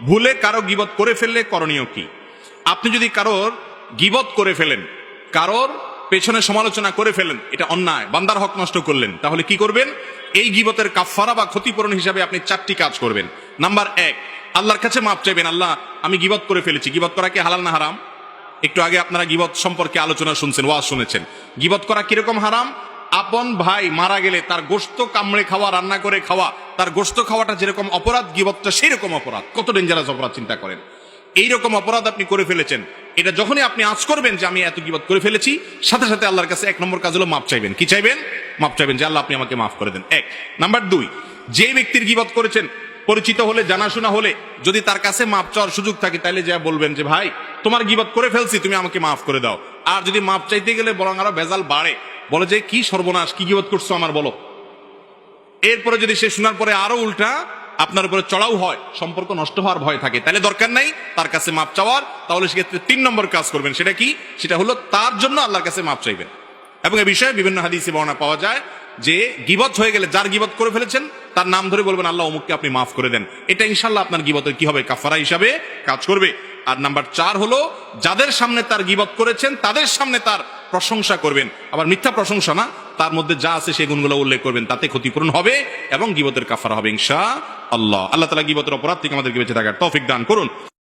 ভুলে কারো গীবত করে ফেললে করণীয় কি? আপনি যদি কারোর গীবত করে ফেলেন, কারোর পেছনে সমালোচনা করে ফেলেন, এটা অন্যায়, বান্দার হক নষ্ট করলেন, তাহলে কি করবেন? এই গীবতের কাফফারা বা ক্ষতিপূরণ হিসাবে আপনি 4টি কাজ করবেন। নাম্বার 1, আল্লাহর কাছে মাপ চাইবেন। আল্লাহ, আমি গীবত করে ফেলেছি। গীবত করা কি হালাল না হারাম? একটু আগে আপনারা গীবত সম্পর্কে আলোচনা শুনছেন, ওয়াজ শুনেছেন। গীবত করা কিরকম হারাম? আপন ভাই মারা গেলে তার গোশত কামড়ে খাওয়া, রান্না করে খাওয়া, তার গোশত খাওয়াটা যেরকম অপরাধ, গীবতটা সেই রকম অপরাধ। কত ডেঞ্জারাস অপরাধ চিন্তা করেন। এইরকম অপরাধ আপনি করে ফেলেছেন, এটা যখনই আপনি আঁচ করবেন যে আমি এত গীবত করে ফেলেছি, সাথে সাথে আল্লাহর কাছে 1 নম্বর কাজ হলো মাপ চাইবেন। কি চাইবেন? মাপ চাইবেন যে আল্লাহ আপনি আমাকে মাফ করে দেন। 1 নাম্বার 2, যে ব্যক্তির গীবত করেছেন, পরিচিত হলে, জানাশোনা হলে, যদি তার কাছে মাপ চাওয়ার সুযোগ থাকে, তাহলে যা বলবেন যে ভাই তোমার গীবত করে ফেলছি, তুমি আমাকে মাফ করে দাও। আর যদি মাপ চাইতে গেলে বরং আরো ভেজাল বাড়ে, বলে যে কি সর্বনাশ, কি গীবত করছো আমার, বলো। এরপরে যদি সে শোনার পরে আরো উল্টা আপনার উপরে চড়াও হয়, সম্পর্ক নষ্ট হওয়ার ভয় থাকে, তাহলে দরকার নাই তার কাছে মাপ চাওয়ার। তাহলে সেক্ষেত্রে 3 নম্বর কাজ করবেন। সেটা কি? সেটা হলো তার জন্য আল্লাহর কাছে মাপ চাইবেন। এবং এই বিষয়ে বিভিন্ন হাদিসে বর্ণনা পাওয়া যায় যে গীবত হয়ে গেলে, যার গীবত করে ফেলেছেন, তার নাম ধরে বলবেন আল্লাহ অমুককে আপনি মাফ করে দেন। এটা ইনশাআল্লাহ আপনার গীবতের কি হবে? কাফারা হিসাবে কাজ করবে। আর নাম্বার 4 হলো, যাদের সামনে তার গীবত করেছেন তাদের সামনে তার প্রশংসা করবেন। আবার মিথ্যা প্রশংসা না, তার মধ্যে যা আছে সেই গুণগুলো উল্লেখ করবেন, তাতে ক্ষতিপূরণ হবে এবং গীবতের কাফারা হবে ইনশাআল্লাহ। আল্লাহ তাআলা গীবতের অপরাধ থেকে আমাদেরকে বেঁচে থাকার তৌফিক দান করুন।